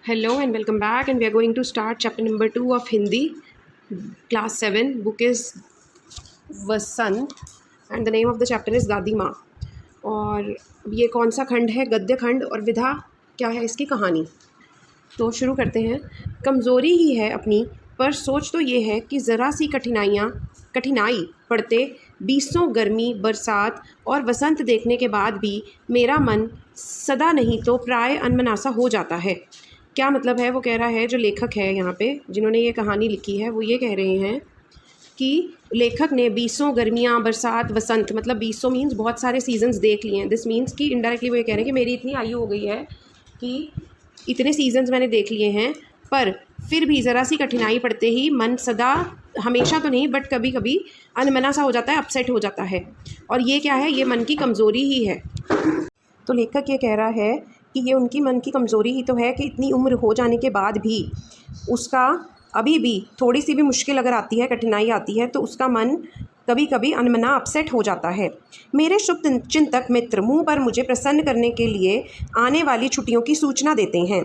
Hello and welcome back, and we are going to start chapter number 2 of Hindi, class 7. Book is Vasant and the name of the chapter is दादी माँ। और ये कौन सा खंड है? गद्य खंड। और विधा क्या है इसकी कहानी। तो शुरू करते हैं। कमज़ोरी ही है अपनी, पर सोच तो ये है कि ज़रा सी कठिनाई पड़ते बीसों गर्मी, बरसात और वसंत देखने के बाद भी मेरा मन सदा नहीं तो प्राय अनमनासा हो जाता है। क्या मतलब है? वो कह रहा है, जो लेखक है यहाँ पे जिन्होंने ये कहानी लिखी है, वो ये कह रहे हैं कि लेखक ने बीसों गर्मियाँ, बरसात, वसंत, मतलब बीसों मीन्स बहुत सारे सीजन्स देख लिए हैं। दिस मीन्स कि इनडायरेक्टली वो ये कह रहे हैं कि मेरी इतनी आयु हो गई है कि इतने सीजन्स मैंने देख लिए हैं, पर फिर भी ज़रा सी कठिनाई पड़ते ही मन सदा, हमेशा तो नहीं बट कभी कभी अनमना सा हो जाता है, अपसेट हो जाता है। और ये क्या है? ये मन की कमज़ोरी ही है। तो लेखक ये कह रहा है कि ये उनकी मन की कमज़ोरी ही तो है कि इतनी उम्र हो जाने के बाद भी उसका अभी भी थोड़ी सी भी मुश्किल अगर आती है, कठिनाई आती है, तो उसका मन कभी कभी अनमना अपसेट हो जाता है। मेरे शुभ चिंतक मित्र मुंह पर मुझे प्रसन्न करने के लिए आने वाली छुट्टियों की सूचना देते हैं।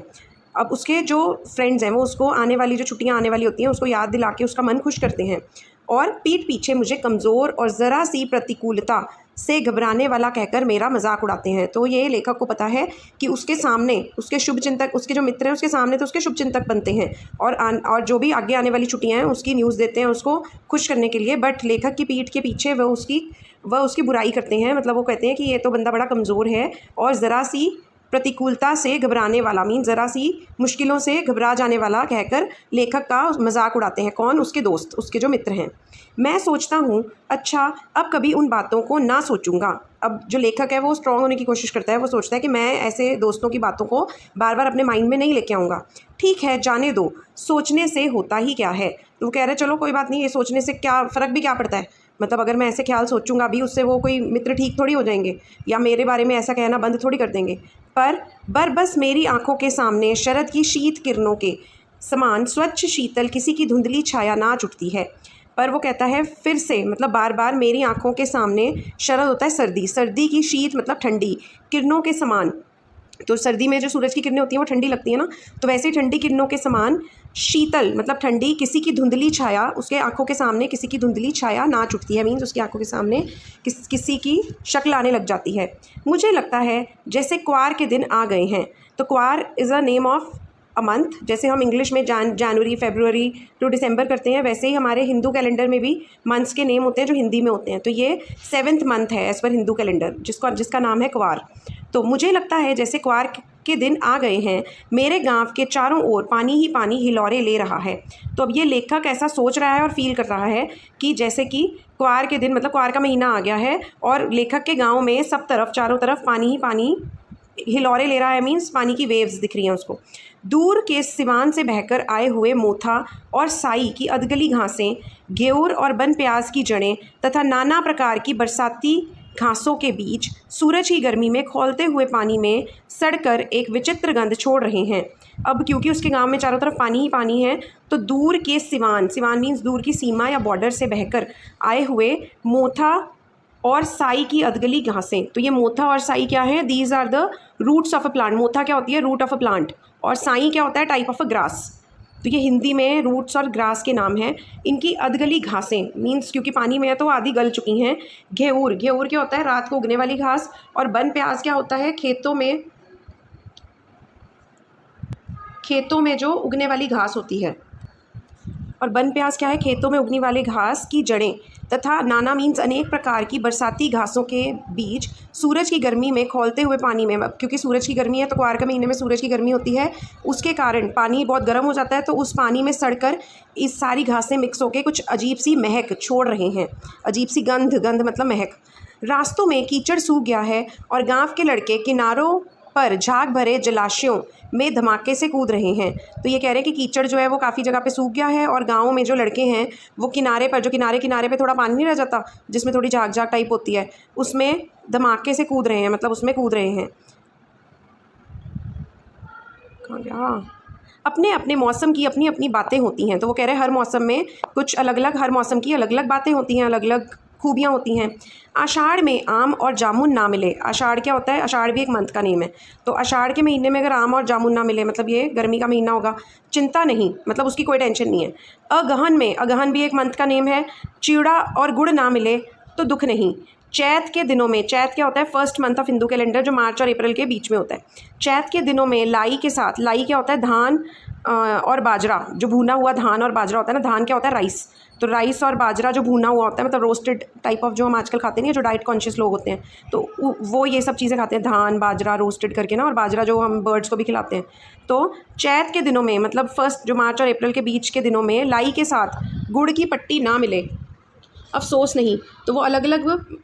अब उसके जो फ्रेंड्स हैं वो उसको आने वाली जो छुट्टियां आने वाली होती हैं उसको याद दिला के उसका मन खुश करते हैं, और पीठ पीछे मुझे कमज़ोर और ज़रा सी प्रतिकूलता से घबराने वाला कहकर मेरा मजाक उड़ाते हैं। तो ये लेखक को पता है कि उसके सामने उसके शुभचिंतक, उसके जो मित्र हैं उसके सामने तो उसके शुभचिंतक बनते हैं, और जो भी आगे आने वाली छुट्टियां हैं उसकी न्यूज़ देते हैं उसको खुश करने के लिए। बट लेखक की पीठ के पीछे वह उसकी बुराई करते हैं। मतलब वो कहते हैं कि ये तो बंदा बड़ा कमज़ोर है और ज़रा सी प्रतिकूलता से घबराने वाला, मीन ज़रा सी मुश्किलों से घबरा जाने वाला कहकर लेखक का मजाक उड़ाते हैं। कौन? उसके दोस्त, उसके जो मित्र हैं। मैं सोचता हूँ, अच्छा अब कभी उन बातों को ना सोचूंगा। अब जो लेखक है वो स्ट्रॉन्ग होने की कोशिश करता है। वो सोचता है कि मैं ऐसे दोस्तों की बातों को बार बार अपने माइंड में नहीं लेके आऊँगा। ठीक है, जाने दो, सोचने से होता ही क्या है। तो वो कह रहे चलो कोई बात नहीं, ये सोचने से क्या फ़र्क भी क्या पड़ता है। मतलब अगर मैं ऐसे ख्याल सोचूंगा भी, उससे वो कोई मित्र ठीक थोड़ी हो जाएंगे या मेरे बारे में ऐसा कहना बंद थोड़ी कर देंगे। पर बस मेरी आंखों के सामने शरद की शीत किरणों के समान स्वच्छ शीतल किसी की धुंधली छाया नाच उठती है। पर वो कहता है फिर से, मतलब बार बार मेरी आंखों के सामने शरद होता है सर्दी, सर्दी की शीत मतलब ठंडी, किरणों के समान। तो सर्दी में जो सूरज की किरणें होती हैं वो ठंडी लगती है ना, तो वैसे ही ठंडी किरणों के समान शीतल मतलब ठंडी किसी की धुंधली छाया, उसके आंखों के सामने किसी की धुंधली छाया नाच उठती है। मीन्स उसकी आंखों के सामने किसी की शक्ल आने लग जाती है। मुझे लगता है जैसे क्वार के दिन आ गए हैं। तो Kwar is a name of a month. जैसे हम इंग्लिश में जनवरी, फरवरी टू दिसंबर करते हैं, वैसे ही हमारे हिंदू कैलेंडर में भी मंथ्स के नेम होते हैं जो हिंदी में होते हैं। तो ये 7th मंथ है एज़ पर हिंदू कैलेंडर, जिसका नाम है क्वार। तो मुझे लगता है जैसे क्वार के दिन आ गए हैं, मेरे गांव के चारों ओर पानी ही पानी हिलौरे ले रहा है। तो अब ये लेखक ऐसा सोच रहा है और फील कर रहा है कि जैसे कि क्वार के दिन मतलब क्वार का महीना आ गया है और लेखक के गांव में सब तरफ, चारों तरफ पानी ही पानी हिलौरे ले रहा है। मीन्स पानी की वेव्स दिख रही हैं उसको। दूर के सिवान से बहकर आए हुए मोथा और साई की अधगली घासें, घेवर और बन प्याज की जड़ें तथा नाना प्रकार की बरसाती घासों के बीच सूरज की गर्मी में खौलते हुए पानी में सड़कर एक विचित्र गंध छोड़ रहे हैं। अब क्योंकि उसके गांव में चारों तरफ पानी ही पानी है, तो दूर के सिवान मीन्स दूर की सीमा या बॉर्डर से बहकर आए हुए मोथा और साई की अधगली घासें। तो ये मोथा और साई क्या है? These are the roots of a plant. मोथा क्या होती है? Root of a plant. और साई क्या होता है? Type of a grass. तो ये हिंदी में रूट्स और ग्रास के नाम हैं। इनकी अधगली घासें मीन्स क्योंकि पानी में है तो आधी गल चुकी हैं। घेवर क्या होता है? रात को उगने वाली घास। और बन प्याज क्या होता है? खेतों में जो उगने वाली घास होती है। और बन प्याज क्या है? खेतों में उगने वाली घास की जड़ें तथा नाना मीन्स अनेक प्रकार की बरसाती घासों के बीच सूरज की गर्मी में खौलते हुए पानी में, क्योंकि सूरज की गर्मी है तो क्वार के महीने में सूरज की गर्मी होती है, उसके कारण पानी बहुत गर्म हो जाता है, तो उस पानी में सड़कर इस सारी घासें मिक्स होकर कुछ अजीब सी महक छोड़ रहे हैं। अजीब सी गंध मतलब महक। रास्तों में कीचड़ सूख गया है और गाँव के लड़के किनारों पर झाग भरे जलाशयों में धमाके से कूद रहे हैं। तो ये कह रहे हैं कि कीचड़ जो है वो काफ़ी जगह पे सूख गया है और गाँव में जो लड़के हैं वो किनारे पे थोड़ा पानी नहीं रह जाता जिसमें थोड़ी झाग टाइप होती है, उसमें धमाके से कूद रहे हैं, मतलब उसमें कूद रहे हैं। कहाँ गया? अपने अपने मौसम की अपनी अपनी बातें होती हैं। तो वो कह रहे हैं हर मौसम में कुछ अलग अलग, हर मौसम की अलग अलग बातें होती हैं, अलग अलग खूबियाँ होती हैं। आषाढ़ में आम और जामुन ना मिले। आषाढ़ क्या होता है? आषाढ़ भी एक मंथ का नेम है। तो आषाढ़ के महीने में अगर आम और जामुन ना मिले मतलब ये गर्मी का महीना होगा। चिंता नहीं, मतलब उसकी कोई टेंशन नहीं है। अगहन में, अगहन भी एक मंथ का नेम है। चिड़ा और गुड़ ना मिले तो दुख नहीं। चैत के दिनों में, चैत क्या होता है? First month of Hindu calendar जो मार्च और अप्रैल के बीच में होता है। चैत के दिनों में लाई के साथ, लाई क्या होता है? धान और बाजरा, जो भुना हुआ धान और बाजरा होता है ना। धान क्या होता है? राइस। तो राइस और बाजरा जो भुना हुआ होता है, मतलब रोस्टेड टाइप ऑफ जो हम आजकल खाते हैं, जो डाइट कॉन्शियस लोग होते हैं, तो वो ये सब चीज़ें खाते हैं, धान बाजरा रोस्टेड करके ना, और बाजरा जो हम बर्ड्स को भी खिलाते हैं। तो चैत के दिनों में, मतलब फर्स्ट जो मार्च और अप्रैल के बीच के दिनों में लाई के साथ गुड़ की पट्टी ना मिले, अफसोस नहीं। तो वो अलग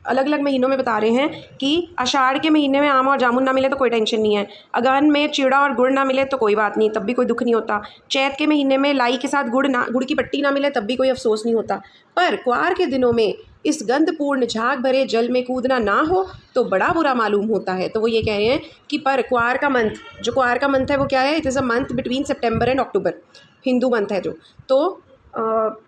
अलग महीनों में बता रहे हैं कि आषाढ़ के महीने में आम और जामुन ना मिले तो कोई टेंशन नहीं है। अगहन में चिड़ा और गुड़ ना मिले तो कोई बात नहीं, तब भी कोई दुख नहीं होता। चैत के महीने में लाई के साथ गुड़ की पट्टी ना मिले तब भी कोई अफसोस नहीं होता। पर क्वार के दिनों में इस गंधपूर्ण झाग भरे जल में कूदना ना हो तो बड़ा बुरा मालूम होता है। तो वो ये कह रहे हैं कि पर क्वार का मंथ, जो क्वार का मंथ है वो क्या है? It is a month between September and October, Hindu month है जो। तो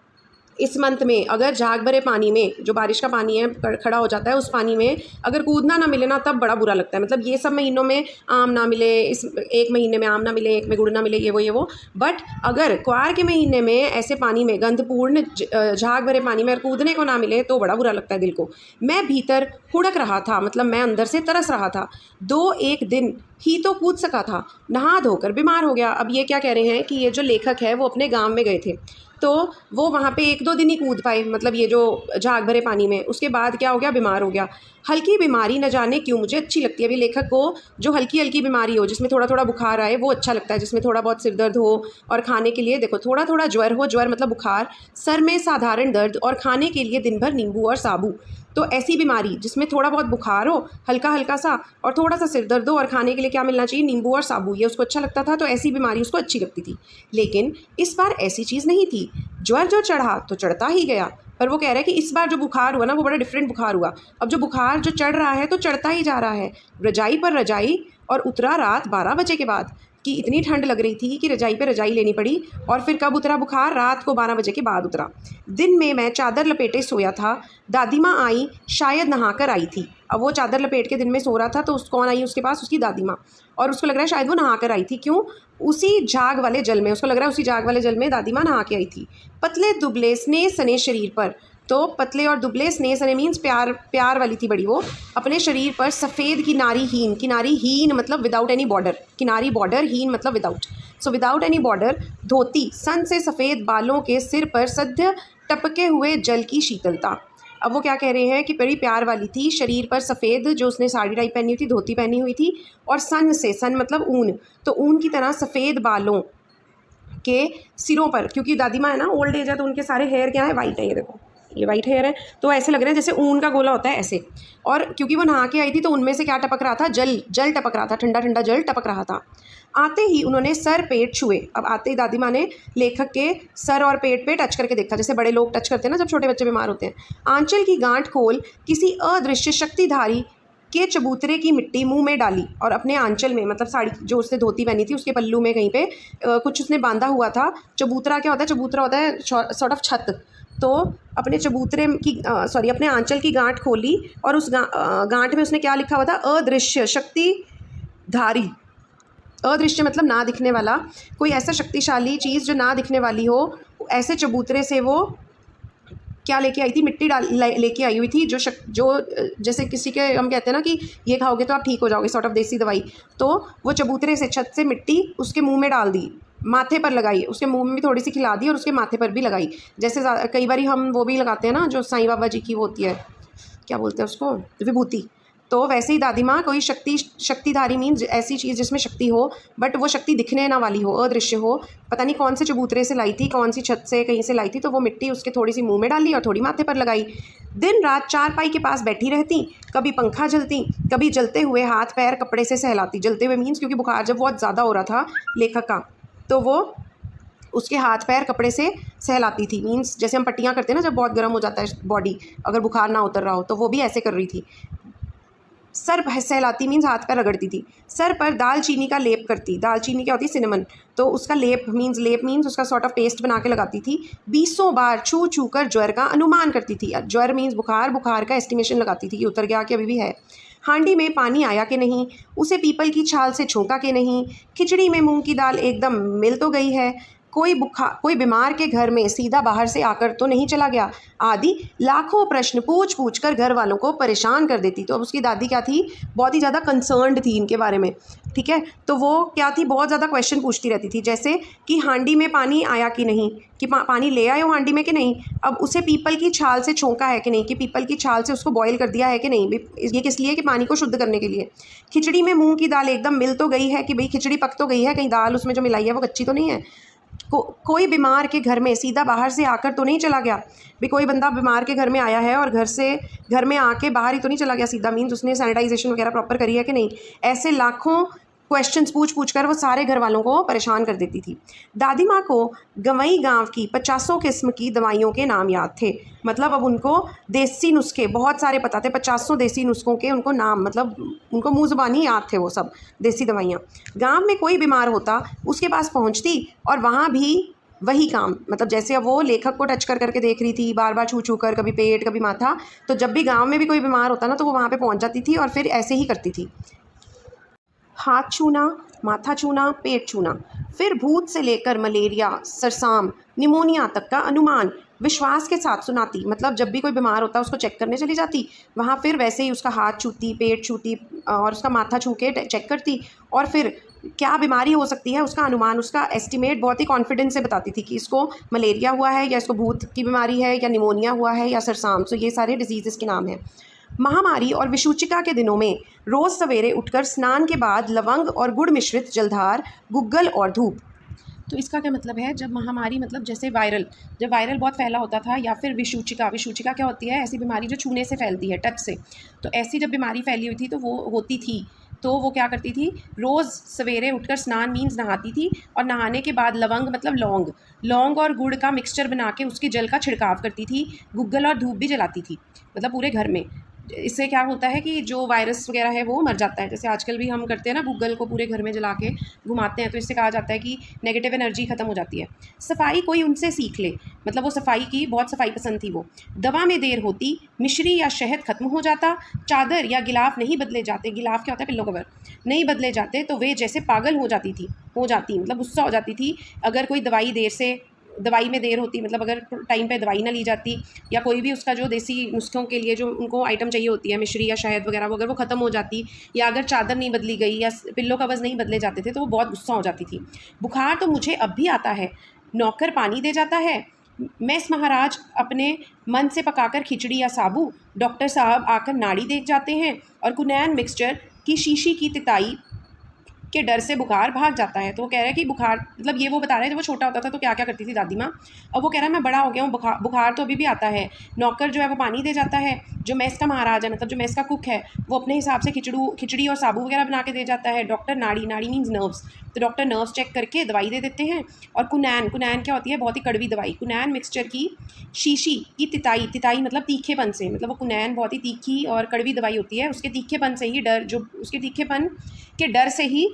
इस मंथ में अगर झाग भरे पानी में, जो बारिश का पानी है खड़ा हो जाता है, उस पानी में अगर कूदना ना मिले ना तब बड़ा बुरा लगता है। मतलब ये सब महीनों में आम ना मिले, इस एक महीने में आम ना मिले, एक में गुड़ ना मिले, ये वो। बट अगर क्वार के महीने में ऐसे पानी में, गंधपूर्ण झाग भरे पानी में अगर कूदने को ना मिले तो बड़ा बुरा लगता है दिल को। मैं भीतर हुड़क रहा था, मतलब मैं अंदर से तरस रहा था। 2-1 दिन ही तो कूद सका था, नहा धोकर बीमार हो गया। अब ये क्या कह रहे हैं कि ये जो लेखक है वो अपने गाँव में गए थे, तो वो वहाँ पे 1-2 दिन ही कूद पाए, मतलब ये जो झाग भरे पानी में। उसके बाद क्या हो गया? बीमार हो गया। हल्की बीमारी न जाने क्यों मुझे अच्छी लगती है। अभी लेखक को जो हल्की हल्की बीमारी हो, जिसमें थोड़ा थोड़ा बुखार आए, वो अच्छा लगता है। जिसमें थोड़ा बहुत सिर दर्द हो और खाने के लिए देखो थोड़ा थोड़ा ज्वर हो, ज्वर मतलब बुखार, सर में साधारण दर्द और खाने के लिए दिन भर नींबू और साबू। तो ऐसी बीमारी जिसमें थोड़ा बहुत बुखार हो, हल्का हल्का सा, और थोड़ा सा सिर दर्द हो, और खाने के लिए क्या मिलना चाहिए? नींबू और साबू। ये उसको अच्छा लगता था, तो ऐसी बीमारी उसको अच्छी लगती थी। लेकिन इस बार ऐसी चीज़ नहीं थी। ज्वर जो चढ़ा तो चढ़ता ही गया। पर वो कह रहा है कि इस बार जो बुखार हुआ ना वो बड़ा डिफरेंट बुखार हुआ। अब जो बुखार जो चढ़ रहा है तो चढ़ता ही जा रहा है। रजाई पर रजाई, और उतरा रात 12 बजे के बाद, कि इतनी ठंड लग रही थी कि रजाई पे रजाई लेनी पड़ी। और फिर कब उतरा बुखार? रात को 12 बजे के बाद उतरा। दिन में मैं चादर लपेटे सोया था। दादी माँ आई, शायद नहाकर आई थी। अब वो चादर लपेट के दिन में सो रहा था, तो कौन आई उसके पास? उसकी दादी माँ। और उसको लग रहा है शायद वो नहा कर आई थी। क्यों? उसी झाग वाले जल में, उसको लग रहा है उसी झाग वाले जल में दादी माँ नहा के आई थी। पतले दुबले स्नेह सने शरीर पर, तो पतले और दुबले, स्नेह सने मीन्स प्यार वाली थी बड़ी वो, अपने शरीर पर सफ़ेद किनारी हीन मतलब विदाउट एनी बॉर्डर, किनारी बॉर्डर, हीन मतलब without, so without any border dhoti, सन से सफ़ेद बालों के सिर पर सद्य टपके हुए जल की शीतलता। अब वो क्या कह रहे हैं कि बड़ी प्यार वाली थी, शरीर पर सफ़ेद, जो उसने साड़ी टाइप पहनी हुई थी, धोती पहनी हुई थी, और सन से, सन मतलब ऊन, तो ऊन की तरह सफ़ेद बालों के सिरों पर, क्योंकि दादी माँ है ना, ओल्ड एज है, तो उनके सारे हेयर क्या है? वाइट है। ये देखो, ये वाइट हेयर है, तो ऐसे लग रहे हैं जैसे ऊन का गोला होता है ऐसे। और क्योंकि वो नहा के आई थी तो उनमें से क्या टपक रहा था? जल टपक रहा था, ठंडा ठंडा जल टपक रहा था। आते ही उन्होंने सर पेट छुए। अब आते ही दादी माँ ने लेखक के सर और पेट पे टच करके देखा, जैसे बड़े लोग टच करते हैं ना जब छोटे बच्चे बीमार होते हैं। आंचल की गांठ खोल किसी अदृश्य शक्तिधारी के चबूतरे की मिट्टी मुंह में डाली, और अपने आंचल में, मतलब साड़ी जो उसने धोती पहनी थी उसके पल्लू में कहीं पे कुछ उसने बांधा हुआ था। चबूतरा क्या होता है? चबूतरा होता है सॉर्ट ऑफ छत। तो अपने चबूतरे की अपने आंचल की गांठ खोली, और उस गांठ में उसने क्या लिखा हुआ था? अदृश्य शक्तिधारी। अदृश्य मतलब ना दिखने वाला, कोई ऐसा शक्तिशाली चीज़ जो ना दिखने वाली हो, ऐसे चबूतरे से वो क्या लेके आई थी? मिट्टी लेके आई हुई थी, जो जैसे किसी के हम कहते हैं ना कि ये खाओगे तो आप ठीक हो जाओगे, सॉर्ट ऑफ देसी दवाई। तो वो चबूतरे से, छत से मिट्टी उसके मुंह में डाल दी, माथे पर लगाई, उसके मुंह में भी थोड़ी सी खिला दी और उसके माथे पर भी लगाई। जैसे कई बार हम वो भी लगाते हैं ना, जो साईं बाबा जी की वो होती है, क्या बोलते हैं उसको? विभूति। तो वैसे ही दादी माँ कोई शक्तिधारी मीन्स ऐसी चीज़ जिसमें शक्ति हो, बट वो शक्ति दिखने ना वाली हो, अदृश्य हो। पता नहीं कौन से चबूतरे से लाई थी, कौन सी छत से कहीं से लाई थी, तो वो मिट्टी उसके थोड़ी सी मुंह में डाली और थोड़ी माथे पर लगाई। दिन रात चारपाई के पास बैठी रहती, कभी पंखा जलती, कभी जलते हुए हाथ पैर कपड़े से सहलाती। जलते हुए मीन्स क्योंकि बुखार जब बहुत ज़्यादा हो रहा था लेखक का, तो वो उसके हाथ पैर कपड़े से सहलाती थी। मीन्स जैसे हम पट्टियाँ करते हैं ना जब बहुत गर्म हो जाता है बॉडी, अगर बुखार ना उतर रहा हो, तो वो भी ऐसे कर रही थी। सर सहलाती मीन्स हाथ पर रगड़ती थी। सर पर दालचीनी का लेप करती, दालचीनी क्या होती है, सिनेमन, तो उसका लेप मीन्स उसका सॉर्ट ऑफ पेस्ट बना के लगाती थी। 20 बार छू छू कर ज्वर का अनुमान करती थी, ज्वर मीन्स बुखार, बुखार का एस्टिमेशन लगाती थी कि उतर गया कि अभी भी है। हांडी में पानी आया कि नहीं, उसे पीपल की छाल से छोंका कि नहीं, खिचड़ी में मूंग की दाल एकदम मिल तो गई है, कोई बीमार के घर में सीधा बाहर से आकर तो नहीं चला गया, आदि लाखों प्रश्न पूछ पूछ कर घर वालों को परेशान कर देती। तो अब उसकी दादी क्या थी, बहुत ही ज़्यादा कंसर्न्ड थी इनके बारे में, ठीक है। तो वो क्या थी, बहुत ज़्यादा क्वेश्चन पूछती रहती थी, जैसे कि हांडी में पानी आया कि नहीं, कि पानी ले आए हो हांडी में कि नहीं, अब उसे पीपल की छाल से छोंका है कि नहीं, कि पीपल की छाल से उसको बॉयल कर दिया है कि नहीं, ये किस लिए, कि पानी को शुद्ध करने के लिए। खिचड़ी में मूँग की दाल एकदम मिल तो गई है, कि भाई खिचड़ी पक तो गई है, कहीं दाल उसमें जो मिलाई है वो कच्ची तो नहीं है। कोई बीमार के घर में सीधा बाहर से आकर तो नहीं चला गया, भी कोई बंदा बीमार के घर में आया है और घर में आके बाहर ही तो नहीं चला गया सीधा, मीन्स उसने सैनिटाइजेशन वगैरह प्रॉपर करी है कि नहीं। ऐसे लाखों क्वेश्चंस पूछ पूछ कर वो सारे घर वालों को परेशान कर देती थी। दादी माँ को गंवई गांव की 50 किस्म की दवाइयों के नाम याद थे, मतलब अब उनको देसी नुस्खे बहुत सारे पता थे, 50 देसी नुस्खों के उनको नाम, मतलब उनको मुँह ज़ुबानी याद थे वो सब देसी दवाइयाँ। गांव में कोई बीमार होता उसके पास पहुंचती और वहाँ भी वही काम, मतलब जैसे अब वो लेखक को टच कर करके देख रही थी, बार बार छू छू कर, कभी पेट कभी माथा, तो जब भी गांव में भी कोई बीमार होता ना तो वो वहाँ पे पहुँच जाती थी और फिर ऐसे ही करती थी, हाथ छूना, माथा छूना, पेट छूना, फिर भूत से लेकर मलेरिया, सरसाम, निमोनिया तक का अनुमान विश्वास के साथ सुनाती। मतलब जब भी कोई बीमार होता उसको चेक करने चली जाती वहाँ, फिर वैसे ही उसका हाथ छूती, पेट छूती और उसका माथा छू के चेक करती, और फिर क्या बीमारी हो सकती है उसका अनुमान, उसका एस्टिमेट बहुत ही कॉन्फिडेंस से बताती थी कि इसको मलेरिया हुआ है, या इसको भूत की बीमारी है, या निमोनिया हुआ है, या सरसाम। सो ये सारे डिजीज़ के नाम हैं। महामारी और विषुचिका के दिनों में रोज़ सवेरे उठकर स्नान के बाद लवंग और गुड़ मिश्रित जलधार, गुग्गल और धूप। तो इसका क्या मतलब है, जब महामारी मतलब जैसे जब वायरल बहुत फैला होता था, या फिर विषुचिका क्या होती है, ऐसी बीमारी जो छूने से फैलती है, टच से। तो ऐसी जब बीमारी फैली हुई थी तो वो होती थी, तो वो क्या करती थी, रोज़ सवेरे उठकर स्नान मीन्स नहाती थी, और नहाने के बाद लवंग मतलब लौंग और गुड़ का मिक्सचर बना के उसके जल का छिड़काव करती थी, गुग्गल और धूप भी जलाती थी, मतलब पूरे घर में। इससे क्या होता है कि जो वायरस वगैरह है वो मर जाता है, जैसे आजकल भी हम करते हैं ना, गूगल को पूरे घर में जला के घुमाते हैं, तो इससे कहा जाता है कि नेगेटिव एनर्जी ख़त्म हो जाती है। सफाई कोई उनसे सीख ले, मतलब वो सफाई की बहुत सफाई पसंद थी वो। दवा में देर होती, मिश्री या शहद खत्म हो जाता, चादर या गिलाफ नहीं बदले जाते, गिलाफ क्या होता है, पिल्लो कवर, नहीं बदले जाते, तो वे जैसे पागल हो जाती मतलब गुस्सा हो जाती थी। अगर कोई दवाई में देर होती, मतलब अगर टाइम पे दवाई ना ली जाती, या कोई भी उसका जो देसी नुस्खों के लिए जो उनको आइटम चाहिए होती है, मिश्री या शहद वगैरह, वो अगर वो ख़त्म हो जाती, या अगर चादर नहीं बदली गई, या पिल्लो कवर्स नहीं बदले जाते थे, तो वो बहुत गुस्सा हो जाती थी। बुखार तो मुझे अब भी आता है, नौकर पानी दे जाता है, मेस महाराज अपने मन से पकाकर खिचड़ी या साबू, डॉक्टर साहब आकर नाड़ी देख जाते हैं, और कुनैन मिक्सचर की शीशी की तिताई के डर से बुखार भाग जाता है। तो वो कह रहा है कि बुखार, मतलब ये वो बता रहे हैं जब वो छोटा होता था तो क्या क्या करती थी दादी माँ, और वो कह रहा है मैं बड़ा हो गया हूँ, बुखार तो अभी भी आता है। नौकर जो है वो पानी दे जाता है, जो मेस का महाराज है, मतलब जो मेस का कुक है, वो अपने हिसाब से खिचड़ी और साबू वगैरह बना के दे जाता है। डॉक्टर नाड़ी मीन्स नर्व्स, तो डॉक्टर नर्व्स चेक करके दवाई दे देते हैं। और कुनैन क्या होती है, बहुत ही कड़वी दवाई, कुनैन मिक्सचर की शीशी की तिताई मतलब तीखेपन से, मतलब वो कुनैन बहुत ही तीखी और कड़वी दवाई होती है, उसके तीखेपन से ही उसके तीखेपन के डर से ही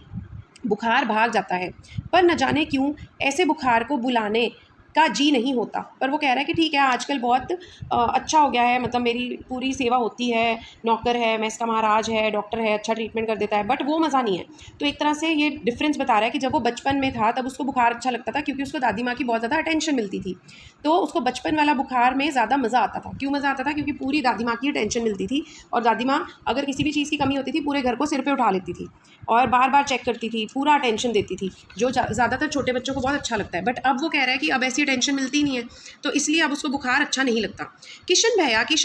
बुखार भाग जाता है। पर न जाने क्यों ऐसे बुखार को बुलाने का जी नहीं होता। पर वो कह रहा है कि ठीक है, आजकल बहुत अच्छा हो गया है, मतलब मेरी पूरी सेवा होती है, नौकर है, मेस का महाराज है, डॉक्टर है, अच्छा ट्रीटमेंट कर देता है, बट वो मज़ा नहीं है। तो एक तरह से ये डिफरेंस बता रहा है कि जब वो बचपन में था तब उसको बुखार अच्छा लगता था, क्योंकि उसको दादी माँ की बहुत ज़्यादा अटेंशन मिलती थी, तो उसको बचपन वाला बुखार में ज़्यादा मज़ा आता था। क्यों मज़ा आता था, क्योंकि पूरी दादी माँ की अटेंशन मिलती थी, और दादी माँ अगर किसी भी चीज़ की कमी होती थी पूरे घर को सिर पर उठा लेती थी, और बार बार चेक करती थी, पूरा अटेंशन देती थी, जो ज़्यादातर छोटे बच्चों को बहुत अच्छा लगता है। बट अब वो कह रहा है कि अब ऐसी अटेंशन मिलती नहीं है, तो इसलिए अब उसको बुखार अच्छा नहीं लगता। किशन भैया की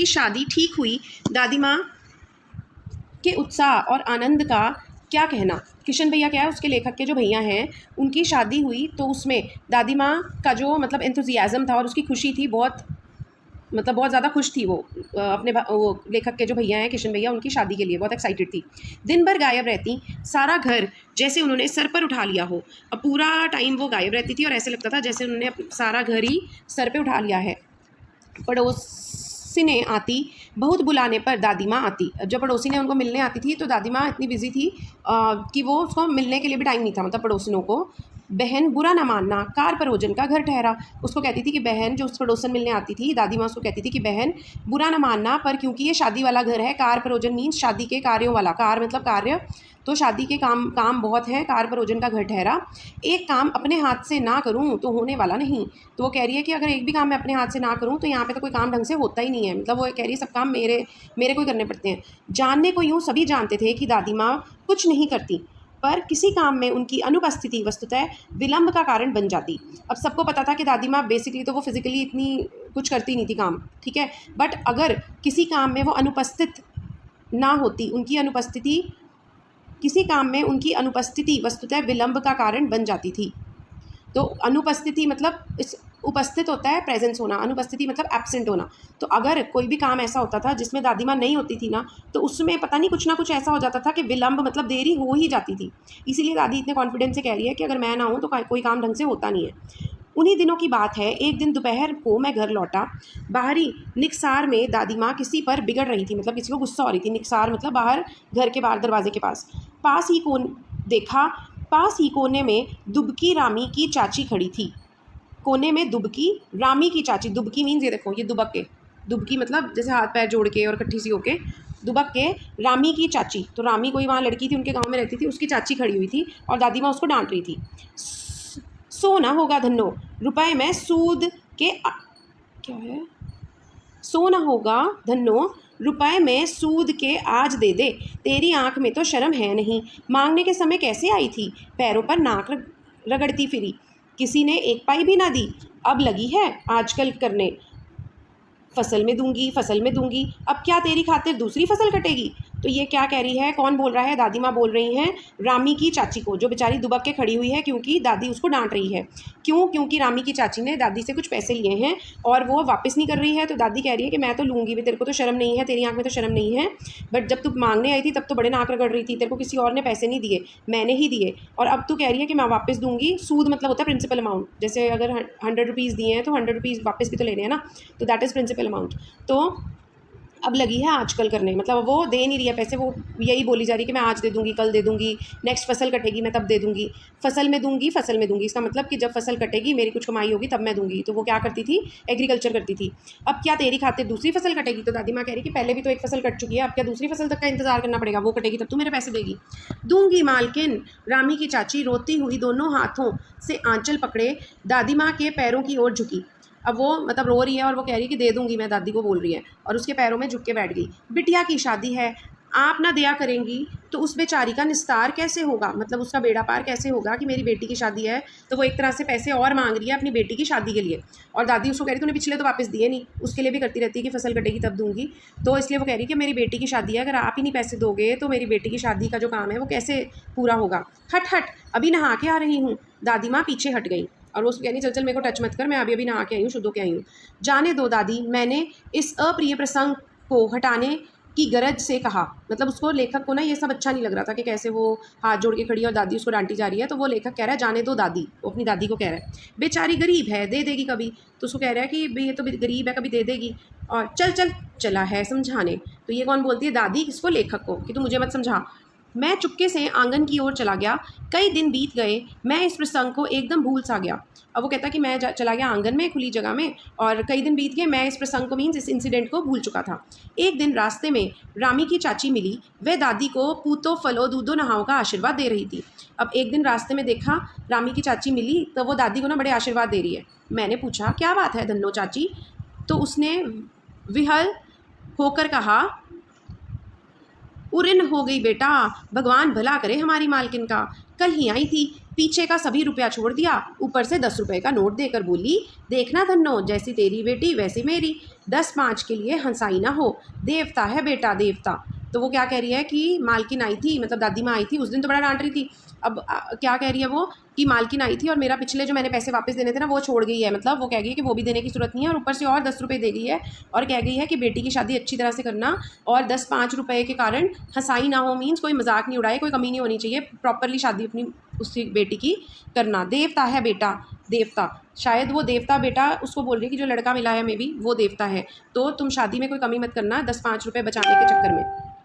शादी ठीक हुई, दादी माँ के उत्साह और आनंद का क्या कहना। किशन भैया क्या है, उसके लेखक के जो भैया हैं, उनकी शादी हुई तो उसमें दादी माँ का जो मतलब एंथुजियाज़म था और उसकी खुशी थी, बहुत ज़्यादा खुश थी वो अपने वो लेखक के जो भैया हैं किशन भैया, उनकी शादी के लिए बहुत एक्साइटेड थी। दिन भर गायब रहती, सारा घर जैसे उन्होंने सर पर उठा लिया हो। अब पूरा टाइम वो गायब रहती थी और ऐसे लगता था जैसे उन्होंने सारा घर ही सर पे उठा लिया है। पड़ोस पड़ोसिनें आती, बहुत बुलाने पर दादी माँ आती। जब पड़ोसी ने उनको मिलने आती थी तो दादी माँ इतनी बिजी थी कि वो उसको मिलने के लिए भी टाइम नहीं था, मतलब पड़ोसिनों को। बहन बुरा न मानना, कार परोजन का घर ठहरा। उसको कहती थी कि बहन, जो उस पड़ोसन मिलने आती थी, दादी माँ उसको कहती थी कि बहन बुरा न मानना, पर क्योंकि ये शादी वाला घर है, कार परोजन मीन्स शादी के कार्यों वाला, कार मतलब कार्य, तो शादी के काम बहुत है, कार परोजन का घर ठहरा। एक काम अपने हाथ से ना करूं तो होने वाला नहीं। तो वो कह रही है कि अगर एक भी काम मैं अपने हाथ से ना करूं तो यहाँ पे तो कोई काम ढंग से होता ही नहीं है, मतलब वो कह रही है सब काम मेरे को ही करने पड़ते हैं। जानने को यूँ सभी जानते थे कि दादी माँ कुछ नहीं करती, पर किसी काम में उनकी अनुपस्थिति वस्तुतः विलंब का कारण बन जाती। अब सबको पता था कि दादी माँ बेसिकली तो वो फिजिकली इतनी कुछ करती नहीं थी काम, ठीक है, बट अगर किसी काम में वो अनुपस्थित ना होती, उनकी अनुपस्थिति, किसी काम में उनकी अनुपस्थिति वस्तुतः विलंब का कारण बन जाती थी। तो अनुपस्थिति मतलब इस उपस्थित होता है प्रेजेंस होना, अनुपस्थिति मतलब एब्सेंट होना। तो अगर कोई भी काम ऐसा होता था जिसमें दादी माँ नहीं होती थी ना, तो उसमें पता नहीं कुछ ना कुछ ऐसा हो जाता था कि विलंब मतलब देरी हो ही जाती थी। इसीलिए दादी इतने कॉन्फिडेंस से कह रही है कि अगर मैं ना हूँ तो कोई काम ढंग से होता नहीं है। उन्हीं दिनों की बात है, एक दिन दोपहर को मैं घर लौटा। बाहरी निकसार में दादी माँ किसी पर बिगड़ रही थी, मतलब किसी को गुस्सा हो रही थी। निकसार मतलब बाहर, घर के बाहर दरवाजे के पास। पास ही कोने में दुबकी रामी की चाची खड़ी थी। कोने में दुबकी रामी की चाची, दुबकी मीन्स ये देखो, ये दुबक के, दुबकी मतलब जैसे हाथ पैर जोड़ के और इकट्ठी सी होके, दुबक के रामी की चाची। तो रामी कोई वहाँ लड़की थी, उनके गांव में रहती थी, उसकी चाची खड़ी हुई थी और दादी माँ उसको डांट रही थी। सोना होगा धन्नो, रुपए में सूद के क्या है, सोना होगा धन्नो, रुपए में सूद के आज दे दे, तेरी आंख में तो शर्म है नहीं। मांगने के समय कैसे आई थी, पैरों पर नाक रगड़ती फिरी, किसी ने एक पाई भी ना दी। अब लगी है आजकल करने, फसल में दूंगी, अब क्या तेरी खातिर दूसरी फसल कटेगी। तो ये क्या कह रही है, कौन बोल रहा है, दादी माँ बोल रही हैं रामी की चाची को, जो बेचारी दुबक के खड़ी हुई है क्योंकि दादी उसको डांट रही है। क्योंकि रामी की चाची ने दादी से कुछ पैसे लिए हैं और वो वापस नहीं कर रही है। तो दादी कह रही है कि मैं तो लूँगी भी, तेरे को तो शर्म नहीं है, तेरी आंख में तो शर्म नहीं है, बट जब तू मांगने आई थी तब तो बड़े नाक रगड़ रही थी, तेरे को किसी और ने पैसे नहीं दिए, मैंने ही दिए, और अब तू कह रही है कि मैं वापस दूंगी। सूद मतलब होता है प्रिंसिपल अमाउंट, जैसे अगर 100 रुपीज़ दिए हैं तो 100 रुपीज़ वापस भी तो लेने हैं ना, तो दैट इज़ प्रिंसिपल अमाउंट। तो अब लगी है आजकल करने, मतलब वो दे नहीं रही है पैसे, वो यही बोली जा रही है कि मैं आज दे दूंगी, कल दे दूंगी, नेक्स्ट फसल कटेगी मैं तब दे दूंगी, फसल में दूंगी। इसका मतलब कि जब फसल कटेगी, मेरी कुछ कमाई होगी तब मैं दूंगी। तो वो क्या करती थी, एग्रीकल्चर करती थी। अब क्या तेरी खातिर दूसरी फसल कटेगी। तो दादी माँ कह रही कि पहले भी तो एक फसल कट चुकी है, अब क्या दूसरी फसल तक का इंतजार करना पड़ेगा, वो कटेगी तब तू मेरे पैसे देगी। दूंगी मालकिन, रामी की चाची रोती हुई दोनों हाथों से आंचल पकड़े दादी माँ के पैरों की ओर झुकी। अब वो मतलब रो रही है और वो कह रही है कि दे दूंगी मैं, दादी को बोल रही है, और उसके पैरों में झुक के बैठ गई। बिटिया की शादी है, आप ना दिया करेंगी तो उस बेचारी का निस्तार कैसे होगा, मतलब उसका बेड़ा पार कैसे होगा कि मेरी बेटी की शादी है। तो वो एक तरह से पैसे और मांग रही है अपनी बेटी की शादी के लिए, और दादी उसको कह रही तूने पिछले तो वापस दिए नहीं, उसके लिए भी करती रहती है कि फसल कटेगी तब दूंगी। तो इसलिए वो कह रही है कि मेरी बेटी की शादी है, अगर आप ही नहीं पैसे दोगे तो मेरी बेटी की शादी का जो काम है वो कैसे पूरा होगा। हट अभी नहा के आ रही हूँ। दादी माँ पीछे हट गई और वो कह रही चल मेरे को टच मत कर, मैं अभी नहा के आई हूँ, शुद्ध होके आई हूँ। जाने दो दादी, मैंने इस अप्रिय प्रसंग को हटाने की गरज से कहा। मतलब उसको, लेखक को ना ये सब अच्छा नहीं लग रहा था कि कैसे वो हाथ जोड़ के खड़ी है और दादी उसको डांटी जा रही है। तो वो लेखक कह रहा है जाने दो दादी, वो अपनी दादी को कह रहा है बेचारी गरीब है, दे देगी कभी। तो उसको कह रहा है कि ये तो गरीब है, कभी दे देगी, और चला है समझाने। तो ये कौन बोलती है, दादी किसको, लेखक को, कि तू मुझे मत समझा। मैं चुपके से आंगन की ओर चला गया। कई दिन बीत गए, मैं इस प्रसंग को एकदम भूल सा गया। अब वो कहता कि मैं चला गया आंगन में, खुली जगह में, और कई दिन बीत गए, मैं इस प्रसंग को मीन्स इस इंसिडेंट को भूल चुका था। एक दिन रास्ते में रामी की चाची मिली, वह दादी को पूतो फलो दूधो नहाओ का आशीर्वाद दे रही थी। अब एक दिन रास्ते में देखा रामी की चाची मिली तो वो दादी को ना बड़े आशीर्वाद दे रही है। मैंने पूछा क्या बात है धन्नो चाची। तो उसने विहल होकर कहा, उरिन हो गई बेटा, भगवान भला करे हमारी मालकिन का। कल ही आई थी, पीछे का सभी रुपया छोड़ दिया, ऊपर से 10 रुपये का नोट देकर बोली, देखना धन्नो, जैसी तेरी बेटी वैसी मेरी, 10-5 के लिए हंसाई ना हो, देवता है बेटा देवता। तो वो क्या कह रही है कि मालकिन आई थी, मतलब दादी माँ आई थी, उस दिन तो बड़ा डांट रही थी। अब क्या कह रही है वो की मालकिन आई थी और मेरा पिछले जो मैंने पैसे वापस देने थे ना वो छोड़ गई है, मतलब वो कह गई है कि वो भी देने की ज़रूरत नहीं है और ऊपर से और 10 रुपये दे गई है और कह गई है कि बेटी की शादी अच्छी तरह से करना और 10-5 रुपये के कारण हंसाई ना हो, मीन्स कोई मजाक नहीं उड़ाए, कोई कमी नहीं होनी चाहिए, प्रॉपरली शादी अपनी उसकी बेटी की करना। देवता है बेटा, देवता, शायद वो देवता बेटा उसको बोल रही है कि जो लड़का मिला है मे बी वो देवता है, तो तुम शादी में कोई कमी मत करना 10-5 रुपये बचाने के चक्कर में।